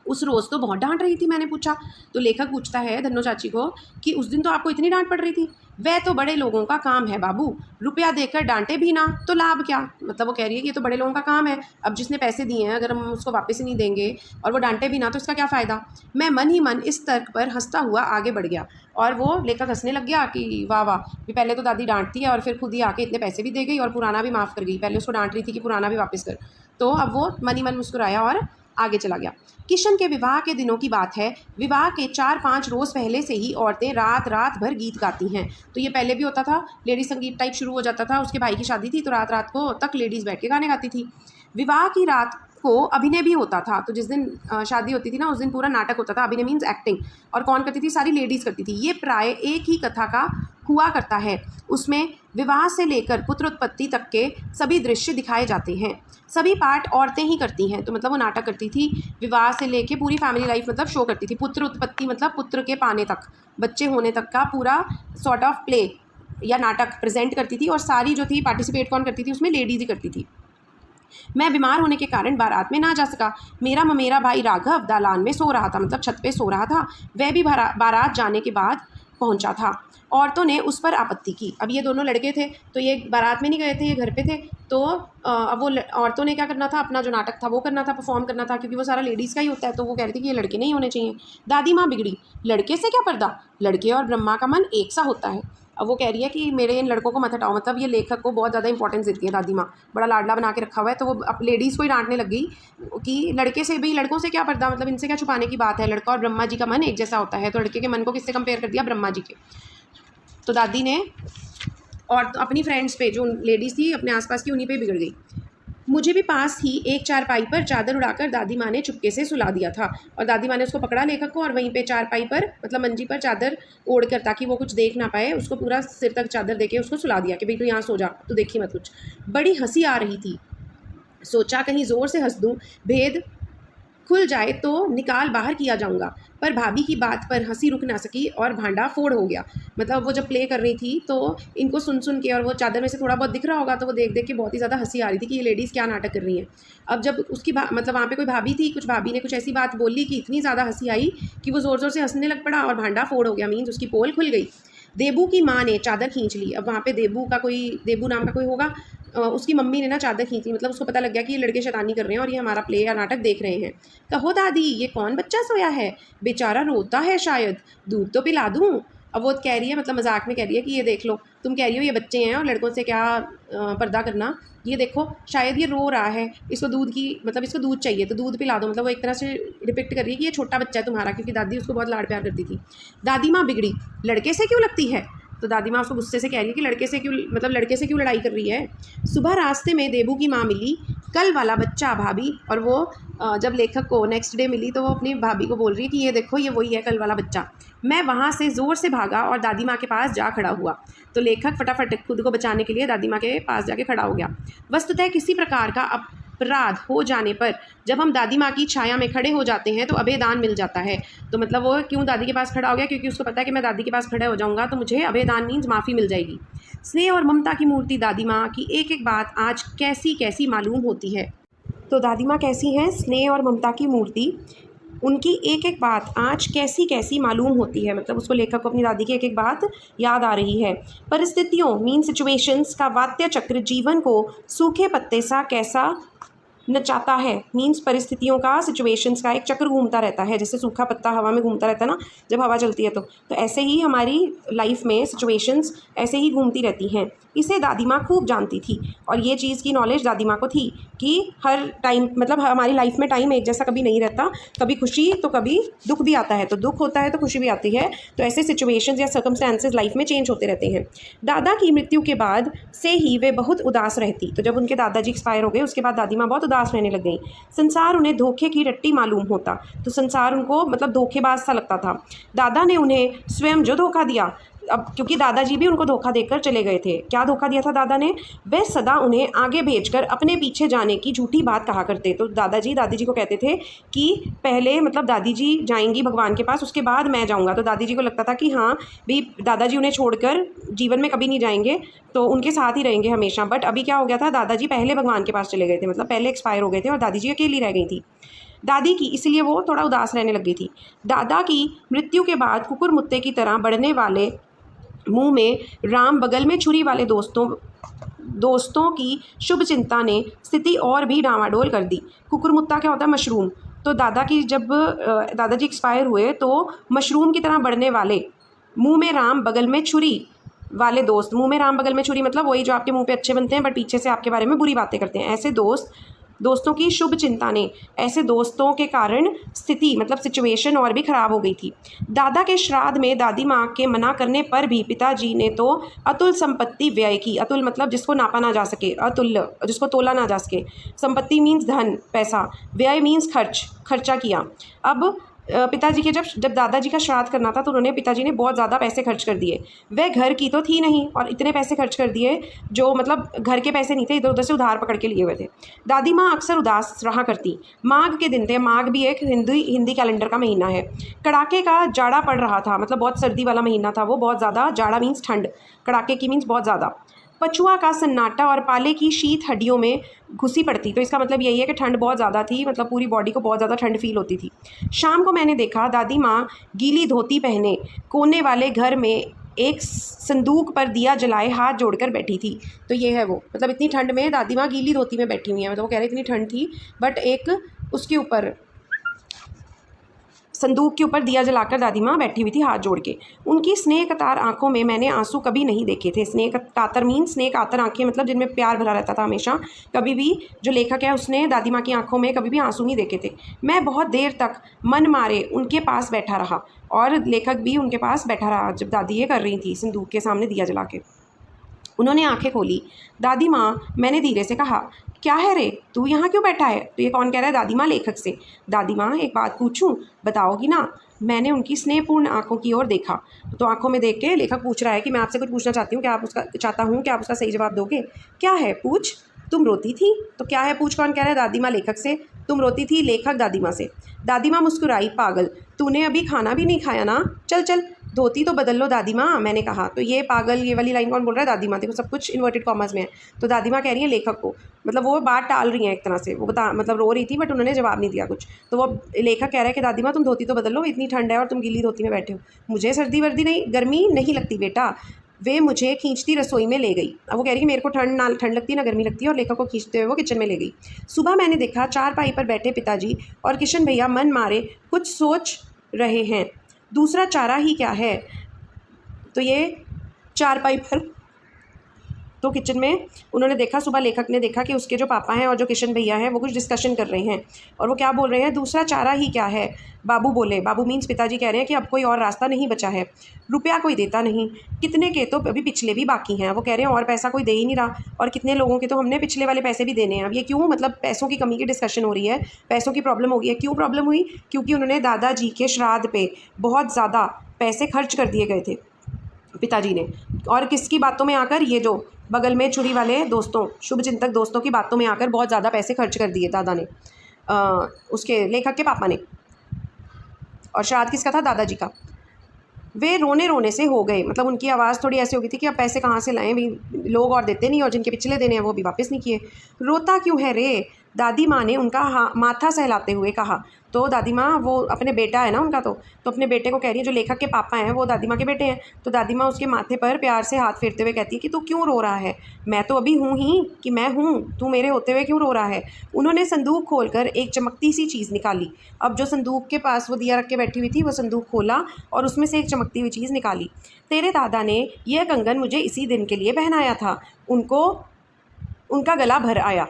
उस रोज़ तो बहुत डांट रही थी, मैंने पूछा तो लेखक पूछता है धन्नो चाची को कि उस दिन तो आपको इतनी डांट पड़ रही थी। वह तो बड़े लोगों का काम है बाबू, रुपया देकर डांटे भी ना तो लाभ क्या। मतलब वो कह रही है कि ये तो बड़े लोगों का काम है, अब जिसने पैसे दिए हैं अगर हम उसको वापस ही नहीं देंगे और वो डांटे भी ना तो इसका क्या फ़ायदा। मैं मन ही मन इस तर्क पर हंसता हुआ आगे बढ़ गया और वो लेखक हंसने लग गया कि वाह वाह, कि पहले तो दादी डांटती है और फिर खुद ही आके इतने पैसे भी दे गई और पुराना भी माफ़ कर गई, पहले उसको डांट रही थी कि पुराना भी वापस कर, तो अब वो मन ही मन मुस्कुराया और आगे चला गया। किशन के विवाह के दिनों की बात है। विवाह के 4-5 रोज़ पहले से ही औरतें रात रात भर गीत गाती हैं। तो ये पहले भी होता था, लेडीज़ संगीत टाइप शुरू हो जाता था, उसके भाई की शादी थी तो रात रात को तक लेडीज़ बैठ के गाने गाती थी। विवाह की रात को अभिनय भी होता था, तो जिस दिन शादी होती थी ना उस दिन पूरा नाटक होता था। अभिनय मीन्स एक्टिंग, और कौन करती थी, सारी लेडीज़ करती थी। ये प्राय एक ही कथा का हुआ करता है। उसमें विवाह से लेकर पुत्र उत्पत्ति तक के सभी दृश्य दिखाए जाते हैं। सभी पार्ट औरतें ही करती हैं, तो मतलब वो नाटक करती थी, विवाह से लेके पूरी फैमिली लाइफ मतलब शो करती थी। पुत्र उत्पत्ति मतलब पुत्र के पाने तक, बच्चे होने तक का पूरा सॉर्ट ऑफ प्ले या नाटक प्रेजेंट करती थी, और सारी जो थी पार्टिसिपेट कौन करती थी उसमें, लेडीज़ ही करती थी। मैं बीमार होने के कारण बारात में ना जा सका। मेरा ममेरा भाई राघव दालान में सो रहा था, मतलब छत पे सो रहा था। वह भी बारात जाने के बाद पहुंचा था। औरतों ने उस पर आपत्ति की। अब ये दोनों लड़के थे तो ये बारात में नहीं गए थे, ये घर पे थे, तो अब वो औरतों ने क्या करना था, अपना जो नाटक था वो करना था, परफॉर्म करना था, क्योंकि वो सारा लेडीज़ का ही होता है। तो वो कह रही थी कि ये लड़के नहीं होने चाहिए। दादी माँ बिगड़ी, लड़के से क्या पर्दा, लड़के और ब्रह्मा का मन एक सा होता है। अब वो कह रही है कि मेरे इन लड़कों को मत हटाओ, मतलब ये लेखक को बहुत ज़्यादा इंपॉर्टेंस देती है दादी माँ, बड़ा लाडला बना के रखा हुआ है। तो वो अब लेडीज़ को ही डांटने लग गई कि लड़के से, भाई लड़कों से क्या पर्दा, मतलब इनसे क्या छुपाने की बात है, लड़का और ब्रह्मा जी का मन एक जैसा होता है। तो लड़के के मन को किससे कंपेयर कर दिया, ब्रह्मा जी के। तो दादी ने और अपनी फ्रेंड्स पे, जो लेडीज़ थी अपने आसपास की, उन्हीं पे बिगड़ गई। मुझे भी पास ही एक चारपाई पर चादर उड़ाकर दादी माँ ने चुपके से सुला दिया था, और दादी माँ ने उसको पकड़ा लेखक को, और वहीं पे चारपाई पर मतलब मंजी पर चादर ओढ़कर, ताकि वो कुछ देख ना पाए, उसको पूरा सिर तक चादर देके उसको सुला दिया कि भाई तू यहाँ सो जा, तू देखी मत कुछ। बड़ी हंसी आ रही थी, सोचा कहीं ज़ोर से हंस दूँ, भेद खुल जाए तो निकाल बाहर किया जाऊंगा, पर भाभी की बात पर हंसी रुक ना सकी और भांडा फोड़ हो गया। मतलब वो जब प्ले कर रही थी तो इनको सुन सुन के, और वो चादर में से थोड़ा बहुत दिख रहा होगा, तो वो देख देख के बहुत ही ज़्यादा हंसी आ रही थी कि ये लेडीज़ क्या नाटक कर रही हैं। अब जब उसकी मतलब वहाँ पे कोई भाभी थी, कुछ भाभी ने कुछ ऐसी बात बोली कि इतनी ज़्यादा हंसी आई कि वो ज़ोर ज़ोर से हंसने लग पड़ा और भांडा फोड़ हो गया, मीन्स उसकी पोल खुल गई। देबू की माँ ने चादर खींच ली। अब वहाँ पे देबू नाम का कोई होगा, उसकी मम्मी ने ना चादर खींची, मतलब उसको पता लग गया कि ये लड़के शैतानी कर रहे हैं और ये हमारा प्ले या नाटक देख रहे हैं। कहो दादी, ये कौन बच्चा सोया है, बेचारा रोता है शायद, दूध तो पिला दूँ। अब वो कह रही है, मतलब मजाक में कह रही है कि ये देख लो, तुम कह रही हो ये बच्चे हैं और लड़कों से क्या पर्दा करना, ये देखो शायद ये रो रहा है, इसको दूध की, मतलब इसको दूध चाहिए तो दूध पिला दो। मतलब वो एक तरह से डिपिक्ट कर रही है कि ये छोटा बच्चा है तुम्हारा, क्योंकि दादी उसको बहुत लाड प्यार करती थी। दादी माँ बिगड़ी, लड़के से क्यों लगती है, तो दादी माँ उसको गुस्से से कह रही है कि लड़के से क्यों लड़ाई कर रही है। सुबह रास्ते में देबू की माँ मिली, कल वाला बच्चा भाभी, और वो जब लेखक को नेक्स्ट डे मिली तो वो अपनी भाभी को बोल रही है कि ये देखो ये वही है कल वाला बच्चा। मैं वहाँ से ज़ोर से भागा और दादी माँ के पास जा खड़ा हुआ। तो लेखक फटाफट खुद को बचाने के लिए दादी माँ के पास जाके खड़ा हो गया। वस्तुतः किसी प्रकार का अपराध हो जाने पर जब हम दादी माँ की छाया में खड़े हो जाते हैं तो अभयदान मिल जाता है। तो मतलब वो क्यों दादी के पास खड़ा हो गया, क्योंकि उसको पता है कि मैं दादी के पास खड़े हो जाऊँगा तो मुझे अभयदान मीन्स माफ़ी मिल जाएगी। स्नेह और ममता की मूर्ति दादी माँ की एक एक बात आज कैसी कैसी मालूम होती है। तो दादी माँ कैसी हैं, स्नेह और ममता की मूर्ति, उनकी एक एक बात आज कैसी कैसी मालूम होती है। मतलब उसको लेखक को अपनी दादी की एक एक बात याद आ रही है। परिस्थितियों मीन सिचुएशंस का वात्य चक्र जीवन को सूखे पत्ते सा कैसा नचाता है। मीन्स परिस्थितियों का, सिचुएशंस का एक चक्र घूमता रहता है, जैसे सूखा पत्ता हवा में घूमता रहता है ना जब हवा चलती है, तो ऐसे ही हमारी लाइफ में सिचुएशंस ऐसे ही घूमती रहती हैं। इसे दादी माँ खूब जानती थी, और ये चीज़ की नॉलेज दादी माँ को थी कि हर टाइम, मतलब हमारी लाइफ में टाइम एक जैसा कभी नहीं रहता, कभी खुशी तो कभी दुख भी आता है, तो दुख होता है तो खुशी भी आती है। तो ऐसे सिचुएशंस या सर्कमस्टेंसेस लाइफ में चेंज होते रहते हैं। दादा की मृत्यु के बाद से ही वे बहुत उदास रहती। तो जब उनके दादाजी एक्सपायर हो गए उसके बाद दादी माँ बहुत उदास रहने लग गई। संसार उन्हें धोखे की रट्टी मालूम होता, तो संसार उनको मतलब धोखेबाज सा लगता था। दादा ने उन्हें स्वयं जो धोखा दिया अब क्योंकि दादाजी भी उनको धोखा देकर चले गए थे। क्या धोखा दिया था दादा ने? वे सदा उन्हें आगे भेजकर अपने पीछे जाने की झूठी बात कहा करते। तो दादाजी दादी जी को कहते थे कि पहले मतलब दादी जी जाएंगी भगवान के पास, उसके बाद मैं जाऊंगा। तो दादी जी को लगता था कि हाँ भाई दादाजी उन्हें छोड़कर जीवन में कभी नहीं जाएंगे, तो उनके साथ ही रहेंगे हमेशा। बट अभी क्या हो गया था, दादाजी पहले भगवान के पास चले गए थे, मतलब पहले एक्सपायर हो गए थे और दादी जी अकेली रह गई थी दादी की, इसलिए वो थोड़ा उदास रहने लग गई थी। दादा की मृत्यु के बाद कुकुर मुत्ते की तरह बढ़ने वाले मुंह में राम बगल में छुरी वाले दोस्तों की शुभ चिंता ने स्थिति और भी डामाडोल कर दी। कुकुरमुत्ता क्या होता है? मशरूम। तो जब दादाजी एक्सपायर हुए तो मशरूम की तरह बढ़ने वाले मुंह में राम बगल में छुरी वाले दोस्त, मुंह में राम बगल में छुरी मतलब वही जो आपके मुंह पे अच्छे बनते हैं बट पीछे से आपके बारे में बुरी बातें करते हैं, ऐसे दोस्तों की शुभ चिंता ने, ऐसे दोस्तों के कारण स्थिति मतलब सिचुएशन और भी ख़राब हो गई थी। दादा के श्राद्ध में दादी माँ के मना करने पर भी पिताजी ने तो अतुल संपत्ति व्यय की। अतुल मतलब जिसको नापा ना जा सके, अतुल्य जिसको तोला ना जा सके। संपत्ति मीन्स धन पैसा, व्यय मीन्स खर्चा किया। अब पिताजी के जब दादाजी का श्राद्ध करना था तो उन्होंने पिताजी ने बहुत ज़्यादा पैसे खर्च कर दिए। वह घर की तो थी नहीं और इतने पैसे खर्च कर दिए जो मतलब घर के पैसे नहीं थे, इधर उधर से उधार पकड़ के लिए हुए थे। दादी माँ अक्सर उदास रहा करती। माघ के दिन थे, माघ भी एक हिंदी कैलेंडर का महीना है। कड़ाके का जाड़ा पड़ रहा था, मतलब बहुत सर्दी वाला महीना था वो, बहुत ज़्यादा। जाड़ा मीन्स ठंड, कड़ाके की मीन्स बहुत ज़्यादा। पछुआ का सन्नाटा और पाले की शीत हड्डियों में घुसी पड़ती। तो इसका मतलब यही है कि ठंड बहुत ज़्यादा थी, मतलब पूरी बॉडी को बहुत ज़्यादा ठंड फील होती थी। शाम को मैंने देखा दादी माँ गीली धोती पहने कोने वाले घर में एक संदूक पर दिया जलाए हाथ जोड़कर बैठी थी। तो ये है वो, मतलब इतनी ठंड में दादी माँ गीली धोती में बैठी हुई है। मतलब वो कह रहे इतनी ठंड थी बट एक उसके ऊपर संदूक के ऊपर दिया जलाकर दादी माँ बैठी हुई थी हाथ जोड़ के। उनकी स्नेह कातर आंखों में मैंने आंसू कभी नहीं देखे थे। स्नेह कातर मीन स्नेह कातर आंखें मतलब जिनमें प्यार भरा रहता था हमेशा। कभी भी जो लेखक है उसने दादी माँ की आंखों में कभी भी आंसू नहीं देखे थे। मैं बहुत देर तक मन मारे उनके पास बैठा रहा और लेखक भी उनके पास बैठा रहा जब दादी ये कर रही थी संदूक के सामने दिया जला के। उन्होंने आंखें खोली। दादी माँ, मैंने धीरे से कहा, क्या है रे, तू यहाँ क्यों बैठा है? तो ये कौन कह रहा है? दादी माँ लेखक से। दादी माँ, एक बात पूछूं, बताओगी ना? मैंने उनकी स्नेहपूर्ण आंखों की ओर देखा। तो आंखों में देख के लेखक पूछ रहा है कि मैं आपसे कुछ पूछना चाहती हूँ, क्या आप उसका सही जवाब दोगे? क्या है पूछ? तुम रोती थी? तो क्या है पूछ कौन कह रहा है? दादी माँ लेखक से। तुम रोती थी? लेखक दादी माँ से। दादी माँ मुस्कुराई, पागल, तूने अभी खाना भी नहीं खाया ना? चल चल धोती तो बदल लो दादी माँ, मैंने कहा। तो ये पागल ये वाली लाइन कौन बोल रहा है? दादी माँ। देखो सब कुछ इन्वर्टेड कॉमर्स में है। तो दादी माँ कह रही है लेखक को, मतलब वो बात टाल रही हैं एक तरह से, वो मतलब रो रही थी बट उन्होंने जवाब नहीं दिया कुछ। तो वो लेखक कह रहा है कि दादी माँ तुम धोती तो बदल लो, इतनी ठंड है और तुम गीली धोती में बैठे हो। मुझे सर्दी वर्दी नहीं, गर्मी नहीं लगती बेटा। वे मुझे खींचती रसोई में ले गई। अब वो कह रही है मेरे को ठंड लगती है ना गर्मी लगती है, और लेखक को खींचते हुए वो किचन में ले गई। सुबह मैंने देखा चारपाई पर बैठे पिताजी और किशन भैया मन मारे कुछ सोच रहे हैं। दूसरा चारा ही क्या है? तो ये चारपाई पर तो किचन में उन्होंने देखा, सुबह लेखक ने देखा कि उसके जो पापा हैं और जो किशन भैया हैं वो कुछ डिस्कशन कर रहे हैं। और वो क्या बोल रहे हैं? दूसरा चारा ही क्या है? बाबू बोले। बाबू मीन्स पिताजी कह रहे हैं कि अब कोई और रास्ता नहीं बचा है। रुपया कोई देता नहीं, कितने के तो अभी पिछले भी बाकी हैं। वो कह रहे हैं और पैसा कोई दे ही नहीं रहा, और कितने लोगों के तो हमने पिछले वाले पैसे भी देने हैं। अब ये क्यों? मतलब पैसों की कमी की डिस्कशन हो रही है, पैसों की प्रॉब्लम हो गई है। क्यों प्रॉब्लम हुई? क्योंकि उन्होंने दादाजी के श्राद्ध पे बहुत ज़्यादा पैसे खर्च कर दिए गए थे पिताजी ने। और किसकी बातों में आकर? ये जो बगल में छुरी वाले दोस्तों, शुभचिंतक दोस्तों की बातों में आकर बहुत ज़्यादा पैसे खर्च कर दिए दादा ने, उसके लेखक के पापा ने। और श्राद्ध किसका था? दादाजी का। वे रोने रोने से हो गए, मतलब उनकी आवाज़ थोड़ी ऐसी हो गई थी कि अब पैसे कहाँ से लाएं, भी लोग और देते नहीं और जिनके पिछले देने हैं वो भी वापस नहीं किए। रोता क्यों है रे? दादी माँ ने उनका माथा सहलाते हुए कहा। तो दादी माँ, वो अपने बेटा है ना उनका, तो अपने बेटे को कह रही है, जो लेखक के पापा हैं वो दादी माँ के बेटे हैं। तो दादी माँ उसके माथे पर प्यार से हाथ फेरते हुए कहती है कि तू क्यों रो रहा है? मैं तो अभी हूँ ही कि मैं हूँ, तू मेरे होते हुए क्यों रो रहा है? उन्होंने संदूक खोलकर एक चमकती सी चीज़ निकाली। अब जो संदूक के पास वो दिया रख के बैठी हुई थी, वो संदूक खोला और उसमें से एक चमकती हुई चीज़ निकाली। तेरे दादा ने यह कंगन मुझे इसी दिन के लिए पहनाया था। उनका गला भर आया,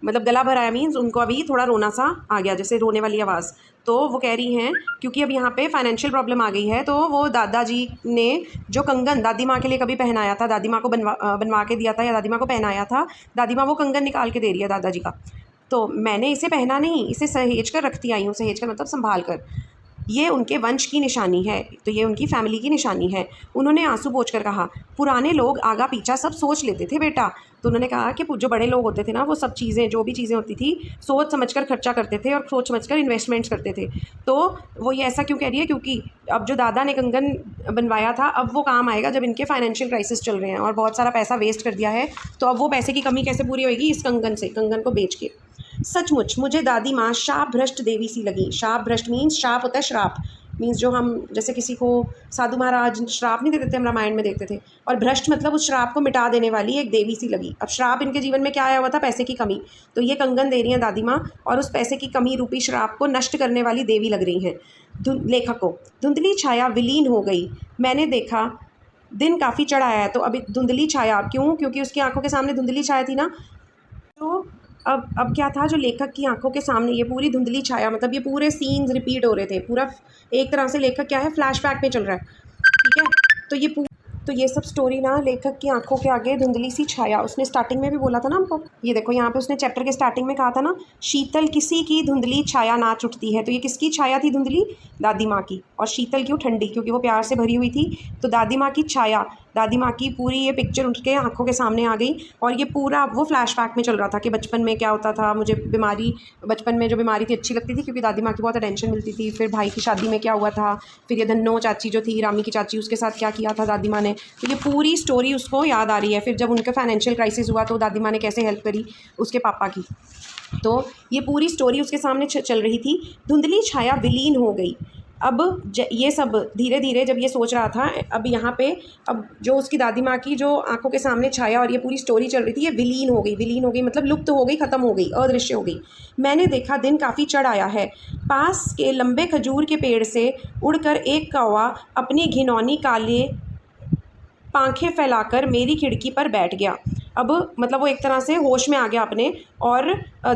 मतलब गला भर आया मीन्स उनको अभी थोड़ा रोना सा आ गया, जैसे रोने वाली आवाज़। तो वो कह रही हैं क्योंकि अब यहाँ पे फाइनेंशियल प्रॉब्लम आ गई है, तो वो दादाजी ने जो कंगन दादी माँ के लिए कभी पहनाया था, दादी माँ को बनवा के दिया था या दादी माँ को पहनाया था, दादी माँ वो कंगन निकाल के दे रही है दादाजी का। तो मैंने इसे पहना नहीं, इसे सहेज कर रखती आई हूँ। सहेज कर मतलब संभाल कर। ये उनके वंश की निशानी है, तो ये उनकी फैमिली की निशानी है। उन्होंने आंसू पोंछकर कहा, पुराने लोग आगा पीछा सब सोच लेते थे बेटा। तो उन्होंने कहा कि जो बड़े लोग होते थे ना, वो सब चीज़ें, जो भी चीज़ें होती थी, सोच समझकर खर्चा करते थे और सोच समझकर इन्वेस्टमेंट्स करते थे। तो वो ये ऐसा क्यों कह रही है, क्योंकि अब जो दादा ने कंगन बनवाया था, अब वो काम आएगा जब इनके फाइनेंशियल क्राइसिस चल रहे हैं और बहुत सारा पैसा वेस्ट कर दिया है, तो अब वो पैसे की कमी कैसे पूरी होगी, इस कंगन से, कंगन को बेच के। सचमुच मुझे दादी माँ शाप भ्रष्ट देवी सी लगी। शाप भ्रष्ट मीन्स, शाप होता है श्राप, मीन्स जो हम जैसे किसी को साधु महाराज श्राप नहीं देते थे, हम रामायण में देखते थे, और भ्रष्ट मतलब उस श्राप को मिटा देने वाली एक देवी सी लगी। अब श्राप इनके जीवन में क्या आया हुआ था, पैसे की कमी, तो ये कंगन दे रही हैं दादी माँ और उस पैसे की कमी रूपी श्राप को नष्ट करने वाली देवी लग रही हैं। लेखक को धुंधली छाया विलीन हो गई। मैंने देखा दिन काफ़ी चढ़ आया है। तो अभी धुंधली छाया क्यों, क्योंकि उसकी आंखों के सामने धुंधली छाया थी ना। तो अब क्या था, जो लेखक की आंखों के सामने ये पूरी धुंधली छाया, मतलब ये पूरे सीन्स रिपीट हो रहे थे, पूरा एक तरह से लेखक क्या है, फ्लैशबैक में चल रहा है, ठीक है। तो ये सब स्टोरी ना लेखक की आंखों के आगे धुंधली सी छाया। उसने स्टार्टिंग में भी बोला था ना हमको, ये देखो यहाँ पे उसने चैप्टर के स्टार्टिंग में कहा था ना, शीतल किसी की धुंधली छाया नाच उठती है। तो ये किसकी छाया थी धुंधली, दादी माँ की। और शीतल क्यों, ठंडी, क्योंकि वो प्यार से भरी हुई थी। तो दादी माँ की छाया, दादी माँ की पूरी ये पिक्चर उठ के आंखों के सामने आ गई। और ये पूरा वो फ्लैशबैक में चल रहा था कि बचपन में क्या होता था, मुझे बीमारी, बचपन में जो बीमारी थी अच्छी लगती थी क्योंकि दादी माँ की बहुत अटेंशन मिलती थी। फिर भाई की शादी में क्या हुआ था, फिर ये धन्नो चाची जो थी, रामी की चाची, उसके साथ क्या किया था दादी माँ ने। तो ये पूरी स्टोरी उसको याद आ रही है। फिर जब उनका फाइनेंशियल क्राइसिस हुआ तो दादी माँ ने कैसे हेल्प करी उसके पापा की। तो ये पूरी स्टोरी उसके सामने चल रही थी। धुंधली छाया विलीन हो गई। अब ये सब धीरे धीरे जब ये सोच रहा था, अब यहाँ पे अब जो उसकी दादी माँ की जो आंखों के सामने छाया और ये पूरी स्टोरी चल रही थी, ये विलीन हो गई। विलीन हो गई मतलब लुप्त हो गई, ख़त्म हो गई, अदृश्य हो गई। मैंने देखा दिन काफ़ी चढ़ आया है। पास के लंबे खजूर के पेड़ से उड़कर एक कौवा अपनी घिनौनी काले पांखें फैलाकर मेरी खिड़की पर बैठ गया। अब मतलब वो एक तरह से होश में आ गया अपने, और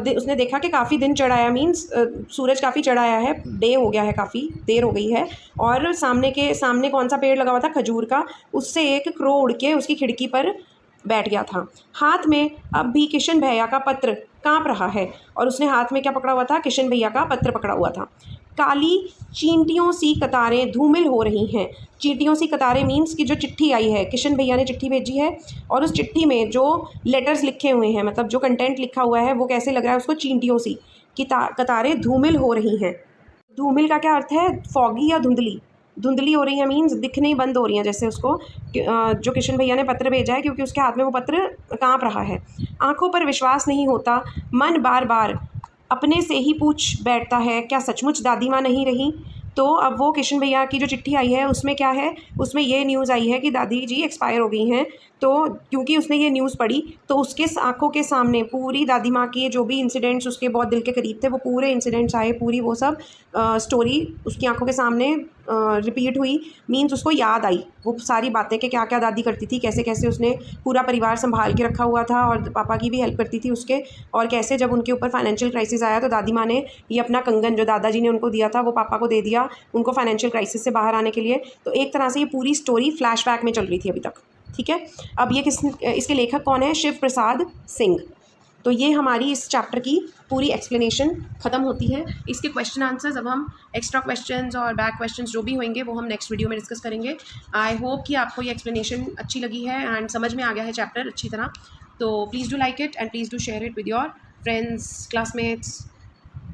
उसने देखा कि काफ़ी दिन चढ़ाया, मीन्स सूरज काफ़ी चढ़ाया है, डे हो गया है, काफ़ी देर हो गई है। और सामने कौन सा पेड़ लगा हुआ था, खजूर का, उससे एक क्रो उड़ के उसकी खिड़की पर बैठ गया था। हाथ में अब भी किशन भैया का पत्र काँप रहा है। और उसने हाथ में क्या पकड़ा हुआ था, किशन भैया का पत्र पकड़ा हुआ था। काली चींटियों सी कतारें धूमिल हो रही हैं। चींटियों सी कतारें मीन्स कि जो चिट्ठी आई है, किशन भैया ने चिट्ठी भेजी है और उस चिट्ठी में जो लेटर्स लिखे हुए हैं, मतलब जो कंटेंट लिखा हुआ है, वो कैसे लग रहा है उसको, चींटियों सी कतारें धूमिल हो रही हैं। धूमिल का क्या अर्थ है, फॉगी या धुंधली। धुंधली हो रही है मीन्स दिखने ही बंद हो रही हैं, जैसे उसको जो किशन भैया ने पत्र भेजा है, क्योंकि उसके हाथ में वो पत्र काँप रहा है। आंखों पर विश्वास नहीं होता, मन बार बार अपने से ही पूछ बैठता है, क्या सचमुच दादी माँ नहीं रही। तो अब वो किशन भैया की जो चिट्ठी आई है उसमें क्या है, उसमें ये न्यूज़ आई है कि दादी जी एक्सपायर हो गई हैं। तो क्योंकि उसने ये न्यूज़ पढ़ी, तो उसके आंखों के सामने पूरी दादी माँ के जो भी इंसिडेंट्स उसके बहुत दिल के करीब थे, वो पूरे इंसिडेंट्स आए, पूरी वो सब स्टोरी उसकी आंखों के सामने रिपीट हुई। मीन्स उसको याद आई वो सारी बातें कि क्या क्या दादी करती थी, कैसे कैसे उसने पूरा परिवार संभाल के रखा हुआ था और पापा की भी हेल्प करती थी उसके, और कैसे जब उनके ऊपर फाइनेंशियल क्राइसिस आया तो दादी माँ ने ये अपना कंगन जो दादाजी ने उनको दिया था वो पापा को दे दिया उनको फाइनेंशियल क्राइसिस से बाहर आने के लिए। तो एक तरह से ये पूरी स्टोरी फ्लैशबैक में चल रही थी अभी तक, ठीक है। अब ये इसके लेखक कौन है, शिव प्रसाद सिंह। तो ये हमारी इस चैप्टर की पूरी एक्सप्लेनेशन ख़त्म होती है। इसके क्वेश्चन आंसर्स अब हम एक्स्ट्रा क्वेश्चंस और बैक क्वेश्चंस जो भी होंगे वो हम नेक्स्ट वीडियो में डिस्कस करेंगे। आई होप कि आपको ये एक्सप्लेनेशन अच्छी लगी है एंड समझ में आ गया है चैप्टर अच्छी तरह। तो please do like it and please do share it with your friends, classmates,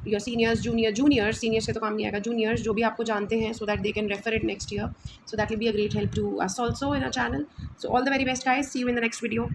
your seniors, juniors, seniors से तो काम नहीं आएगा, जूनियर्स जो भी आपको जानते हैं, so that they can refer it next year, so that will be a great help to us also in our channel. So all the very best guys, see you in the next video.